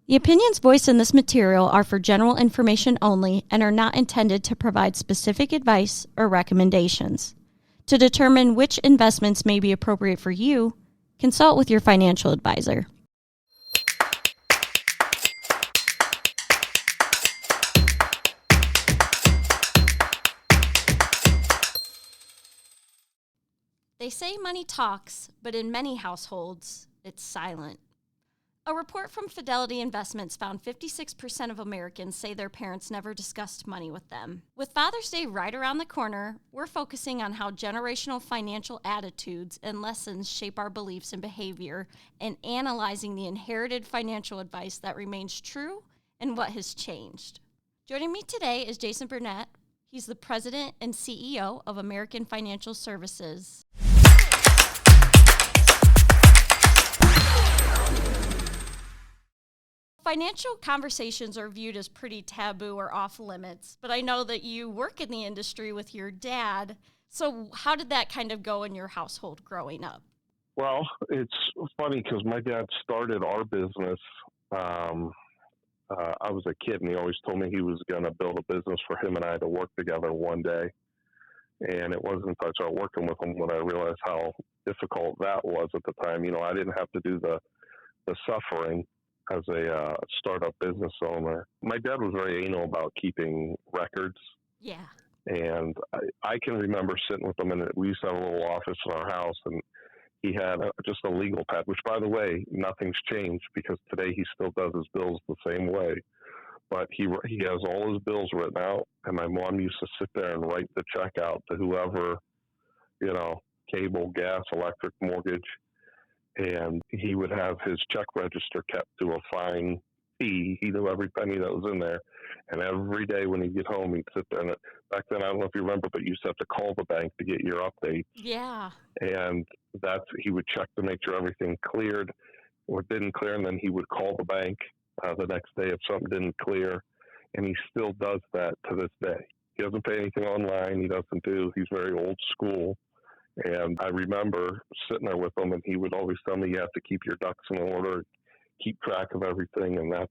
The opinions voiced in this material are for general information only and are not intended to provide specific advice or recommendations. To determine which investments may be appropriate for you, consult with your financial advisor. They say money talks, but in many households, it's silent. A report from Fidelity Investments found 56% of Americans say their parents never discussed money with them. With Father's Day right around the corner, we're focusing on how generational financial attitudes and lessons shape our beliefs and behavior, and analyzing the inherited financial advice that remains true and what has changed. Joining me today is Jason Burnett. He's the president and CEO of American Financial Services. Financial conversations are viewed as pretty taboo or off limits, but I know that you work in the industry with your dad. So how did that kind of go in your household growing up? Well, it's funny because my dad started our business. I was a kid, and he always told me he was going to build a business for him and I to work together one day. And it wasn't until I started working with him when I realized how difficult that was at the time. You know, I didn't have to do the suffering as a startup business owner. My dad was very anal about keeping records. Yeah. And I can remember sitting with him, and we used to have a little office in our house, and he had just a legal pad, which, by the way, nothing's changed because today he still does his bills the same way. But he has all his bills written out, and my mom used to sit there and write the check out to whoever, you know, cable, gas, electric, mortgage. And he would have his check register kept to a fine fee. He knew every penny that was in there. And every day when he'd get home, he'd sit there. And back then, I don't know if you remember, but you used to have to call the bank to get your updates. Yeah. And he would check to make sure everything cleared or didn't clear. And then he would call the bank the next day if something didn't clear. And he still does that to this day. He doesn't pay anything online. He's very old school. And I remember sitting there with him, and he would always tell me, you have to keep your ducks in order, keep track of everything. And that's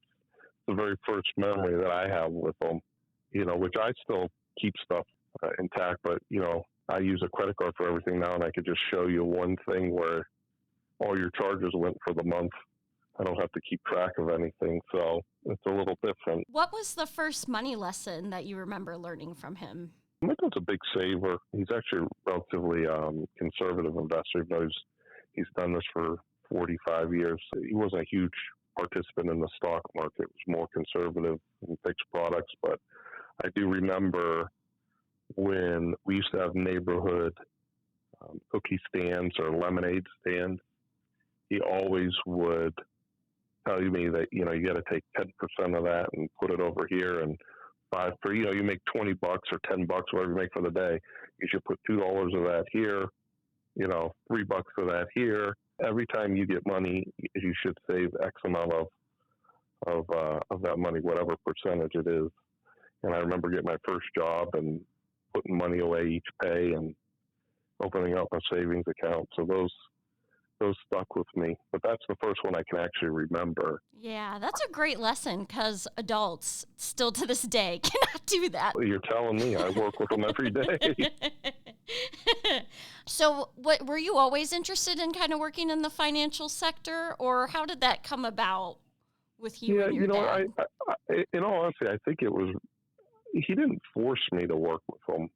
the very first memory that I have with him, you know, which I still keep stuff intact. But, you know, I use a credit card for everything now, and I could just show you one thing where all your charges went for the month. I don't have to keep track of anything. So it's a little different. What was the first money lesson that you remember learning from him? My dad's a big saver. He's actually a relatively conservative investor, even though he's done this for 45 years. He wasn't a huge participant in the stock market. It was more conservative in fixed products. But I do remember when we used to have neighborhood cookie stands or lemonade stands, he always would tell me that, you know, you got to take 10% of that and put it over here, and you make $20 or $10, whatever you make for the day, you should put $2 of that here, you know, $3 of that here. Every time you get money, you should save X amount of that money, whatever percentage it is. And I remember getting my first job and putting money away each pay and opening up a savings account. So those stuck with me, but that's the first one I can actually remember. Yeah, that's a great lesson because adults still to this day cannot do that. Well, you're telling me. I work with them every day. So were you always interested in kind of working in the financial sector, or how did that come about with you and your dad? I, in all honesty, I think he didn't force me to work with him,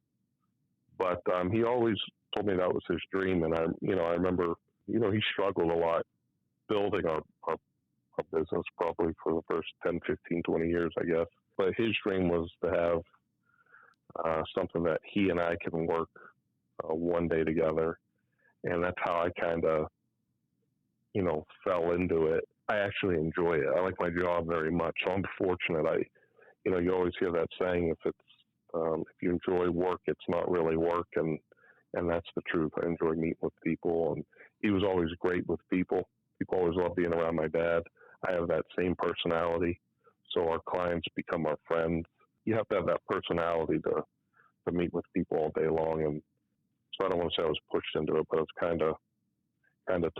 but he always told me that was his dream. And I remember, you know, he struggled a lot building our business probably for the first 10, 15, 20 years, I guess. But his dream was to have something that he and I can work one day together. And that's how I kind of, you know, fell into it. I actually enjoy it. I like my job very much. So I'm fortunate. You always hear that saying, if you enjoy work, it's not really work. And that's the truth. I enjoy meeting with people, and he was always great with people. People always love being around my dad. I have that same personality, so our clients become our friends. You have to have that personality to meet with people all day long, and so I don't want to say I was pushed into it, but it's kind of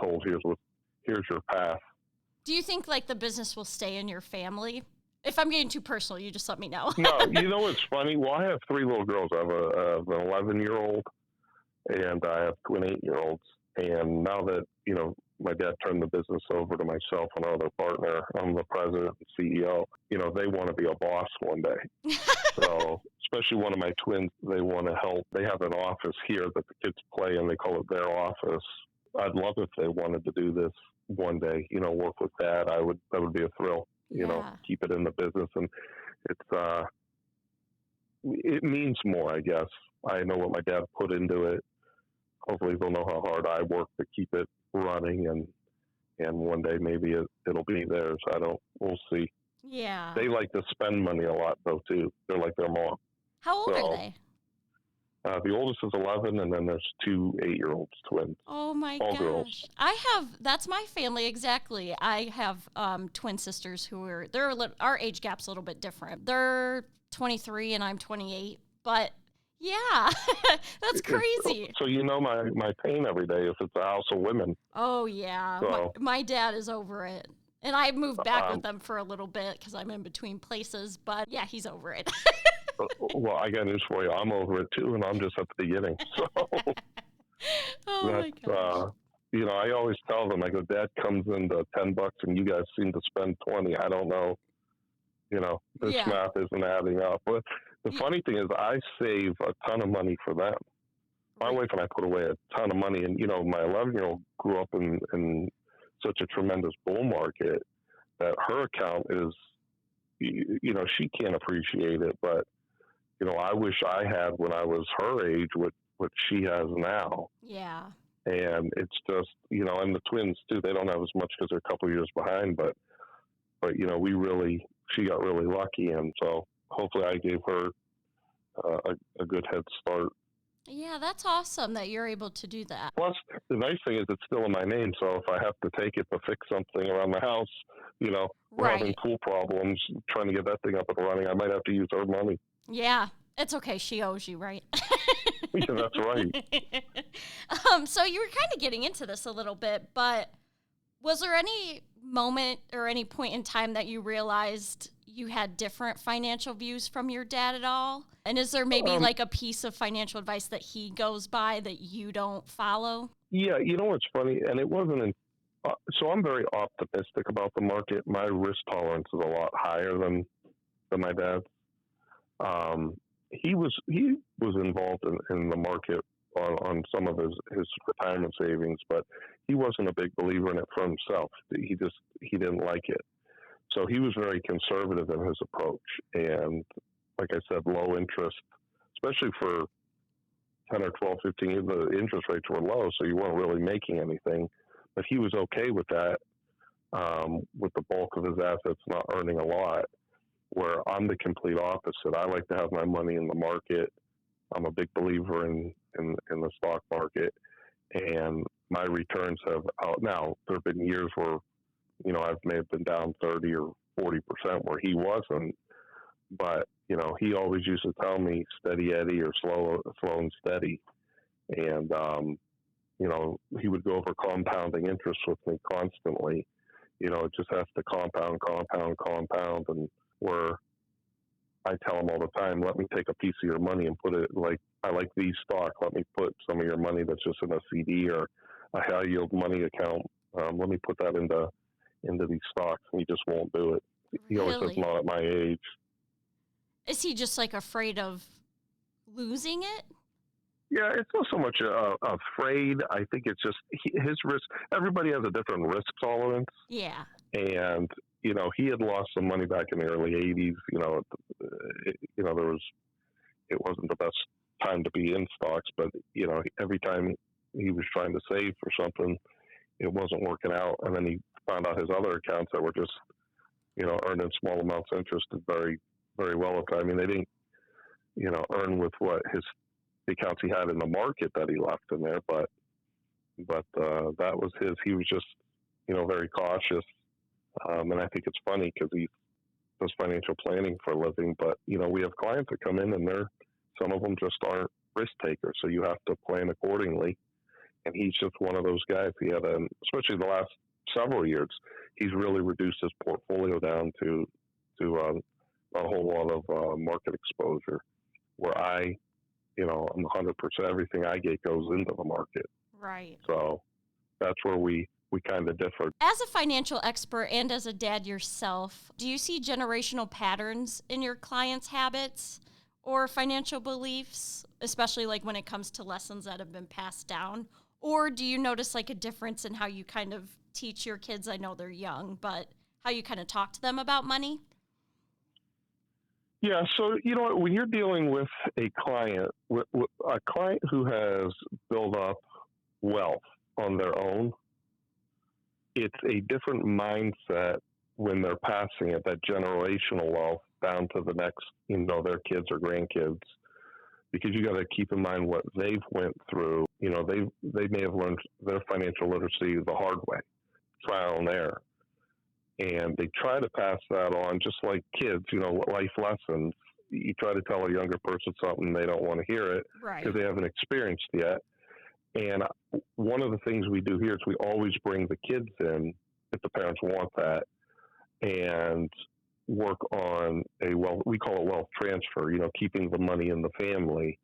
told, here's your path. Do you think like the business will stay in your family? If I'm getting too personal, you just let me know. No, you know what's funny? Well, I have 3 little girls. I have an 11-year-old and I have 2 8-year-olds. And now that, my dad turned the business over to myself and our other partner, I'm the president and CEO, they want to be a boss one day. So, especially one of my twins, they want to help. They have an office here that the kids play in. They call it their office. I'd love if they wanted to do this one day, work with Dad. That would be a thrill, keep it in the business. And it means more, I guess. I know what my dad put into it. Hopefully they'll know how hard I work to keep it running, and one day maybe it'll be theirs. We'll see. Yeah. They like to spend money a lot though too. They're like their mom. How old are they? The oldest is 11, and then there's 2 8-year-olds, twins. Oh my All gosh. girls. That's my family exactly. I have twin sisters our age gap's a little bit different. They're 23 and I'm 28, but yeah, that's crazy. So my pain every day is it's a house of women. Oh yeah, so, my dad is over it. And I moved back with them for a little bit because I'm in between places, but yeah, he's over it. Well, I got news for you. I'm over it too, and I'm just at the beginning. So oh my gosh. I always tell them, I go, Dad comes into $10 and you guys seem to spend 20. I don't know. This math isn't adding up. But the funny thing is, I save a ton of money for them. My wife and I put away a ton of money, and my 11-year-old grew up in such a tremendous bull market that her account is, she can't appreciate it, but I wish I had when I was her age what she has now. Yeah. And it's just, and the twins too, they don't have as much because they're a couple of years behind, but she got really lucky. And so hopefully I gave her a good head start. Yeah, that's awesome that you're able to do that. Plus, the nice thing is it's still in my name, so if I have to take it to fix something around the house, we're having pool problems, trying to get that thing up and running, I might have to use her money. Yeah, it's okay. She owes you, right? Yeah, that's right. So you were kind of getting into this a little bit, but was there any moment or any point in time that you realized you had different financial views from your dad at all? And is there maybe like a piece of financial advice that he goes by that you don't follow? Yeah, what's funny, and it wasn't so I'm very optimistic about the market. My risk tolerance is a lot higher than my dad's. He was involved in the market on some of his retirement savings, but he wasn't a big believer in it for himself. He didn't like it. So he was very conservative in his approach. And like I said, low interest, especially for 10 or 12, 15 years, the interest rates were low, so you weren't really making anything. But he was okay with that, with the bulk of his assets not earning a lot, where I'm the complete opposite. I like to have my money in the market. I'm a big believer in the stock market, and my returns have now there have been years where I may have been down 30 or 40% where he wasn't, but he always used to tell me steady Eddie or slow and steady, and he would go over compounding interest with me constantly. It just has to compound, and where I tell him all the time, let me take a piece of your money and put it I like these stock. Let me put some of your money that's just in a CD or a high yield money account. Let me put that into these stocks. And he just won't do it. He always says, not at my age. Is he just like afraid of losing it? Yeah, it's not so much afraid. I think it's just his risk. Everybody has a different risk tolerance. Yeah. And, he had lost some money back in the early 80s. It wasn't the best time to be in stocks, but, every time he was trying to save for something, it wasn't working out. And then he found out his other accounts that were just, earning small amounts of interest did very, very well. I mean, they didn't, earn with what the accounts he had in the market that he left in there, but that was his. He was just, very cautious. And I think it's funny because he does financial planning for a living, but, we have clients that come in and some of them just aren't risk takers. So you have to plan accordingly. And he's just one of those guys. He had especially the last several years, he's really reduced his portfolio down to a whole lot of market exposure, where I'm 100%, everything I get goes into the market. Right. So that's where we kind of differ. As a financial expert and as a dad yourself, do you see generational patterns in your clients' habits or financial beliefs, especially like when it comes to lessons that have been passed down? Or do you notice like a difference in how you kind of teach your kids? I know they're young, but how you kind of talk to them about money? Yeah, so when you're dealing with a client who has built up wealth on their own, it's a different mindset when they're passing it, that generational wealth down to the next, their kids or grandkids, because you got to keep in mind what they've went through. They may have learned their financial literacy the hard way, trial and error. And they try to pass that on just like kids, life lessons. You try to tell a younger person something, they don't want to hear it because they haven't experienced yet. And one of the things we do here is we always bring the kids in, if the parents want that, and work on we call it wealth transfer, keeping the money in the family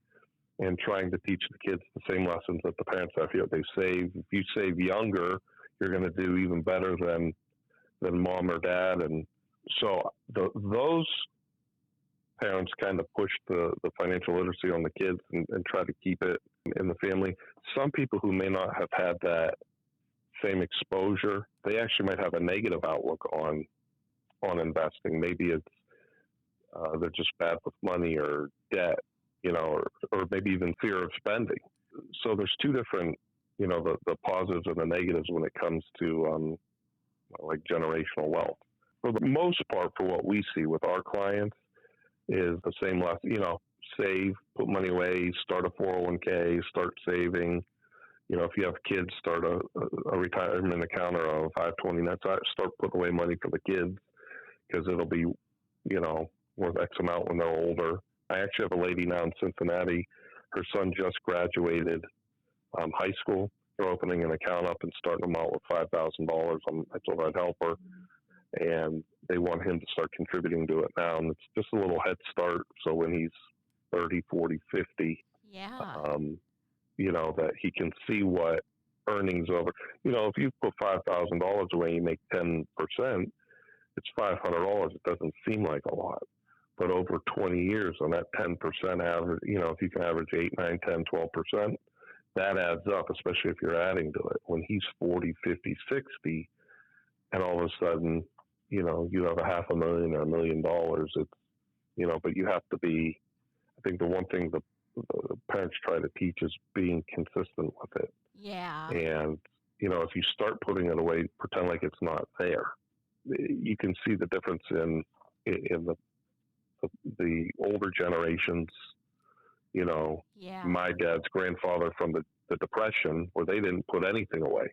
and trying to teach the kids the same lessons that the parents have. They save. If you save younger, you're going to do even better than mom or dad. And so those parents kind of push the financial literacy on the kids and try to keep it in the family. Some people who may not have had that same exposure, they actually might have a negative outlook on investing. Maybe it's they're just bad with money or debt, or maybe even fear of spending. So there's two different, the positives and the negatives when it comes to like generational wealth. For the most part, for what we see with our clients, is the same lesson. Save, put money away, start a 401k, start saving. If you have kids, start a retirement account or a 529. Start putting away money for the kids because it'll be, worth X amount when they're older. I actually have a lady now in Cincinnati. Her son just graduated high school. They're opening an account up and starting them out with $5,000. I told her I'd help her. And they want him to start contributing to it now. And it's just a little head start. So when he's 30, 40, 50, that he can see what earnings over, if you put $5,000 away, you make 10%, it's $500. It doesn't seem like a lot. But over 20 years on that 10% average, if you can average 8, 9, 10, 12%, that adds up, especially if you're adding to it. When he's 40, 50, 60, and all of a sudden, you have $500,000 or $1 million, it's, but you have to be, I think the one thing the parents try to teach is being consistent with it. Yeah. And, if you start putting it away, pretend like it's not there. You can see the difference in the older generations, my dad's grandfather from the Depression, where they didn't put anything away.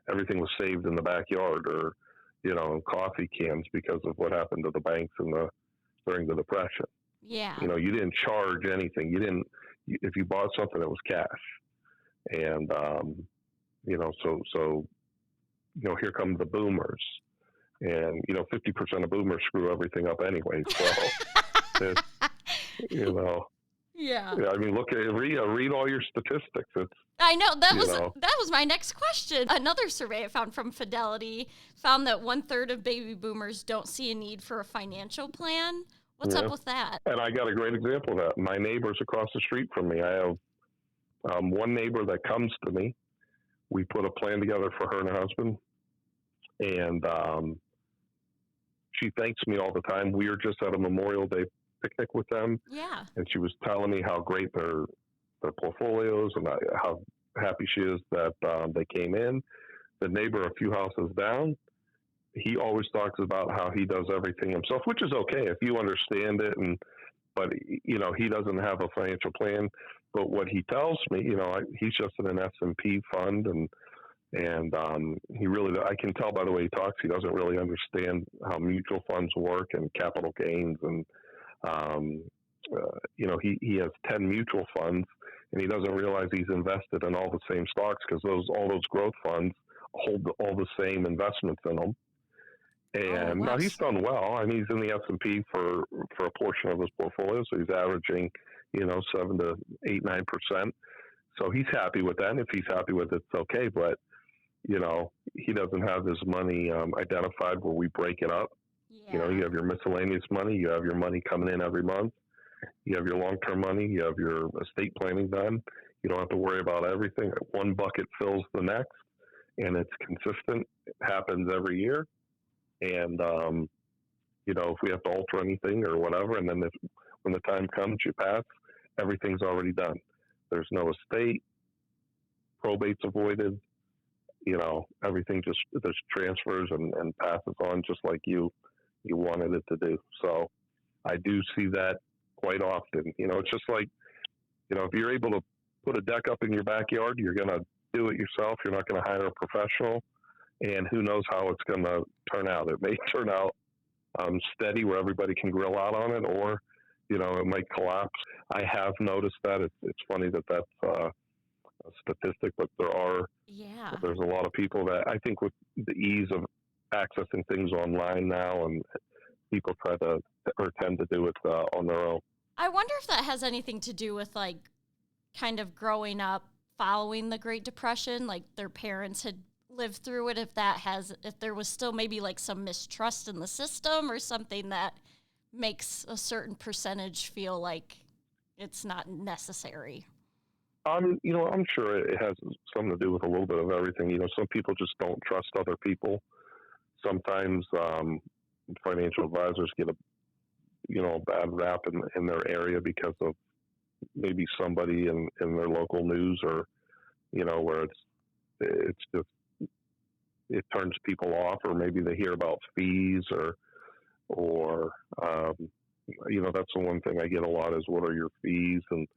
Everything was saved in the backyard or, coffee cans because of what happened to the banks during the Depression. Yeah. You didn't charge anything. If you bought something, it was cash. And, so here come the boomers. And, 50% of boomers screw everything up anyway. So, Yeah. I mean, read all your statistics. I know that was my next question. Another survey I found from Fidelity found that 1/3 of baby boomers don't see a need for a financial plan. What's up with that? And I got a great example of that. My neighbor's across the street from me. I have one neighbor that comes to me. We put a plan together for her and her husband, and she thanks me all the time. We were just at a Memorial Day picnic with them. Yeah. And she was telling me how great their portfolios and how happy she is that they came in. The neighbor a few houses down, he always talks about how he does everything himself, which is okay if you understand it. But he doesn't have a financial plan. But what he tells me, he's just in an S&P fund, and he really, I can tell by the way he talks, he doesn't really understand how mutual funds work and capital gains. And, he has 10 mutual funds, and he doesn't realize he's invested in all the same stocks because all those growth funds hold all the same investments in them. Oh, And wow. now he's done well. I mean, he's in the S&P for a portion of his portfolio, so he's averaging, 7 to 8, 9%. So he's happy with that. And if he's happy with it, it's okay. But he doesn't have his money identified where we break it up. Yeah. You have your miscellaneous money, you have your money coming in every month, you have your long-term money, you have your estate planning done. You don't have to worry about everything. One bucket fills the next, and it's consistent. It happens every year. And, if we have to alter anything or whatever, and then when the time comes, you pass, everything's already done. There's no estate, probate's avoided, everything just transfers and passes on just like you wanted it to do. So I do see that quite often. It's just like, if you're able to put a deck up in your backyard, you're going to do it yourself. You're not going to hire a professional. And who knows how it's going to turn out. It may turn out steady where everybody can grill out on it, or, it might collapse. I have noticed that. It's funny that that's a statistic, but there's a lot of people that I think with the ease of accessing things online now, and people tend to do it on their own. I wonder if that has anything to do with like kind of growing up following the Great Depression, like their parents had lived through it, if there was still maybe like some mistrust in the system or something that makes a certain percentage feel like it's not necessary. I'm sure it has something to do with a little bit of everything. Some people just don't trust other people. Sometimes financial advisors get a bad rap in their area because of maybe somebody in their local news, or where it's just, it turns people off, or maybe they hear about fees or that's the one thing I get a lot is, what are your fees? And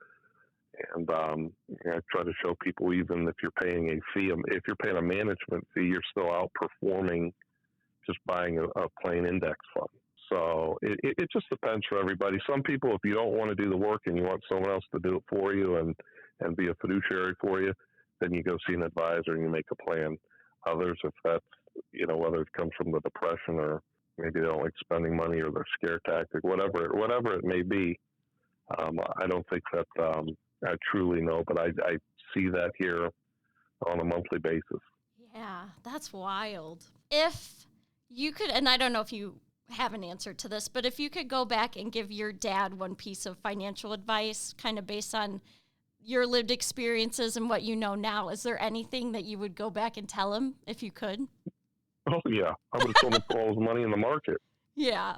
I try to show people, even if you're paying a fee, if you're paying a management fee, you're still outperforming just buying a plain index fund. So it just depends for everybody. Some people, if you don't want to do the work and you want someone else to do it for you and be a fiduciary for you, then you go see an advisor and you make a plan. Others, if that's, whether it comes from the depression, or maybe they don't like spending money, or their scare tactic, whatever it may be, I don't think that I truly know, but I see that here on a monthly basis. Yeah, that's wild. If you could, and I don't know if you have an answer to this, but if you could go back and give your dad one piece of financial advice, kind of based on your lived experiences and what you know now, is there anything that you would go back and tell him if you could? Oh, yeah. I would have told him to put all his money in the market. Yeah.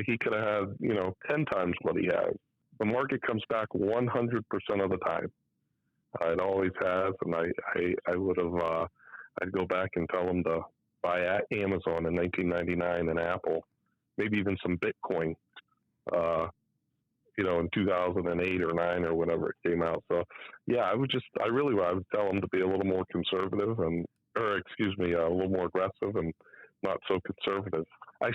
He could have had, 10 times what he has. The market comes back 100% of the time. It always has, and I would have, I'd go back and tell him to buy at Amazon in 1999 and Apple, maybe even some Bitcoin, in 2008 or 9 or whenever it came out. So, yeah, I would tell him to be a little more conservative a little more aggressive and not so conservative. I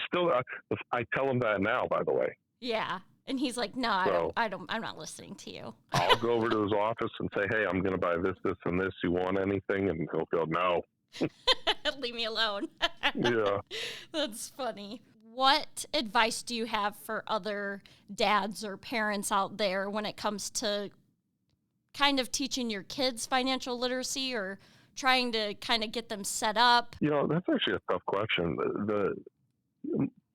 tell him that now, by the way. Yeah. And he's like, no, I'm not listening to you. I'll go over to his office and say, hey, I'm going to buy this, this, and this. You want anything? And he'll go, no. Leave me alone. Yeah. That's funny. What advice do you have for other dads or parents out there when it comes to kind of teaching your kids financial literacy, or trying to kind of get them set up? That's actually a tough question. The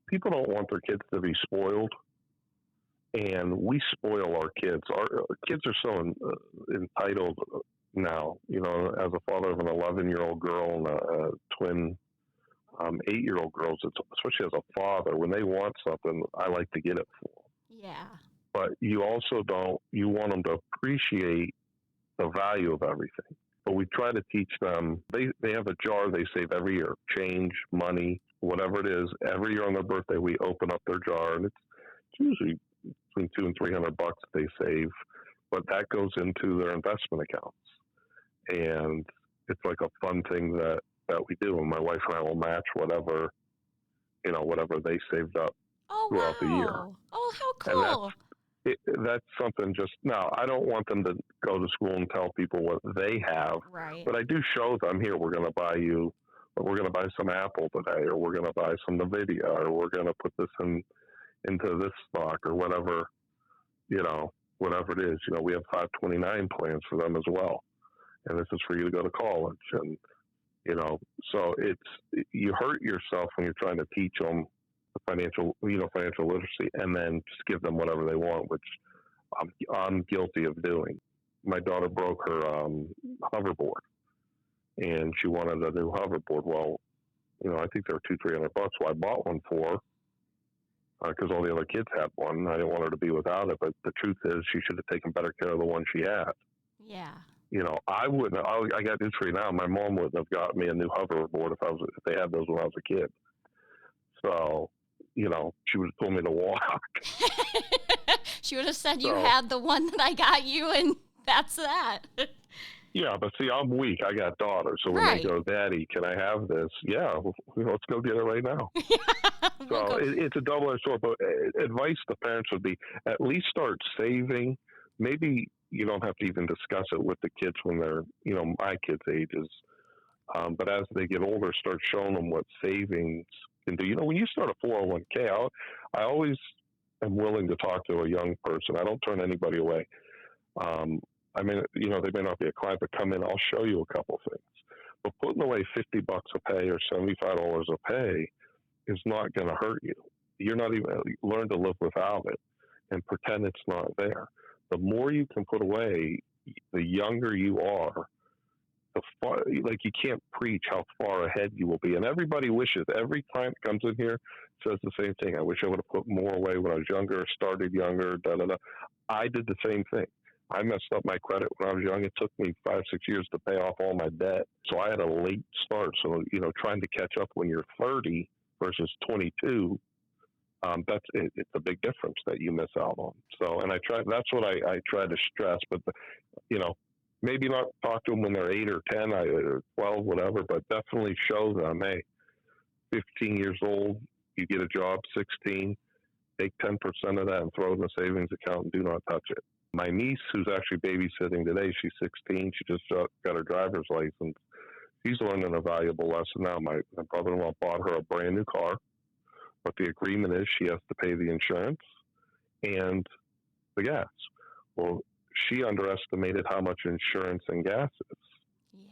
people don't want their kids to be spoiled. And we spoil our kids. Our kids are so entitled now. As a father of an 11-year-old girl and a twin 8-year-old girls, especially as a father, when they want something, I like to get it for them. Yeah. But you want them to appreciate the value of everything. But we try to teach them, they have a jar they save every year, change, money, whatever it is. Every year on their birthday, we open up their jar, and it's usually between $200 and $300 they save, but that goes into their investment accounts. And it's like a fun thing that we do. And my wife and I will match whatever they saved up throughout the year. Oh, how cool. That's something just now. I don't want them to go to school and tell people what they have, Right. but I do show them here. We're going to buy you, or we're going to buy some Apple today, or we're going to buy some Nvidia, or we're going to put this into this stock, or whatever, whatever it is. We have 529 plans for them as well, and this is for you to go to college, and so you hurt yourself when you're trying to teach them financial literacy, and then just give them whatever they want, which I'm guilty of doing. My daughter broke her hoverboard, and she wanted a new hoverboard. Well, I think they were $200-300. So I bought one for her because all the other kids had one. I didn't want her to be without it, but the truth is, she should have taken better care of the one she had. Yeah. I wouldn't. I got news for you now. My mom wouldn't have got me a new hoverboard if they had those when I was a kid. So, she would have told me to walk. She would have said you had the one that I got you, and that's that. Yeah, but see, I'm weak. I got daughters. So when they go, Daddy, can I have this? Yeah, let's go get it right now. So it's a double-edged sword. But advice to parents would be at least start saving. Maybe you don't have to even discuss it with the kids when they're, my kids' ages. But as they get older, start showing them what savings can do. When you start a 401k, I always am willing to talk to a young person. I don't turn anybody away. They may not be a client, but come in, I'll show you a couple things. But putting away $50 a pay or $75 a pay is not going to hurt you. You're not even learn to live without it and pretend it's not there. The more you can put away, the younger you are, you can't preach how far ahead you will be. And everybody wishes, every client comes in here says the same thing. I wish I would have put more away when I was younger, started younger, I did the same thing. I messed up my credit when I was young. It took me 5-6 years to pay off all my debt. So I had a late start. So, trying to catch up when you're 30 versus 22, it's a big difference that you miss out on. So, and that's what I try to stress, but maybe not talk to them when they're 8 or 10 or 12, whatever, but definitely show them, hey, 15 years old, you get a job, 16, take 10% of that and throw it in the savings account and do not touch it. My niece, who's actually babysitting today, she's 16. She just got her driver's license. She's learning a valuable lesson now. My brother-in-law bought her a brand new car, but the agreement is she has to pay the insurance and the gas. Well, she underestimated how much insurance and gas is.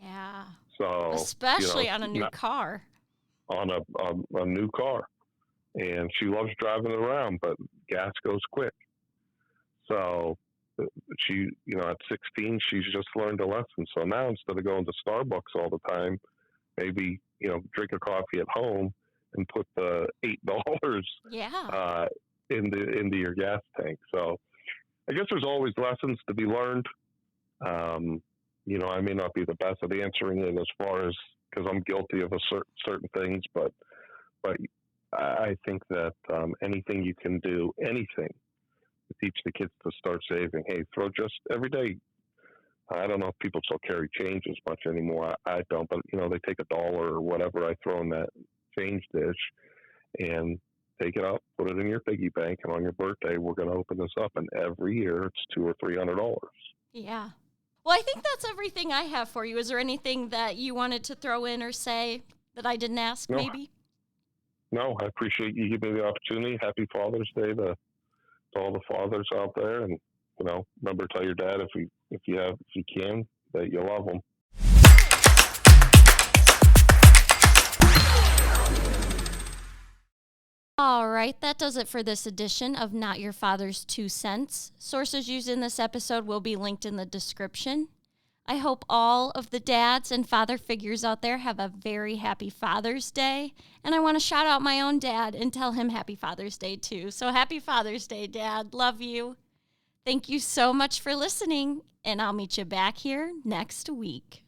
Yeah. So especially on a new car. On a new car, and she loves driving it around, but gas goes quick. So she, at 16, she's just learned a lesson. So now instead of going to Starbucks all the time, maybe drink a coffee at home and put the $8 into your gas tank. So I guess there's always lessons to be learned. I may not be the best at answering it as far as because I'm guilty of certain things, but I think that anything you can do, anything to teach the kids to start saving. Hey, throw just every day. I don't know if people still carry change as much anymore. I don't, but they take $1 or whatever I throw in that change dish and take it out, put it in your piggy bank, and on your birthday, we're going to open this up. And every year, it's $200 or $300. Yeah. Well, I think that's everything I have for you. Is there anything that you wanted to throw in or say that I didn't ask, maybe? No, I appreciate you giving me the opportunity. Happy Father's Day to all the fathers out there. And, remember to tell your dad if you can, that you love him. All right, that does it for this edition of Not Your Father's 2 Cents. Sources used in this episode will be linked in the description. I hope all of the dads and father figures out there have a very happy Father's Day. And I want to shout out my own dad and tell him happy Father's Day too. So happy Father's Day, Dad. Love you. Thank you so much for listening, and I'll meet you back here next week.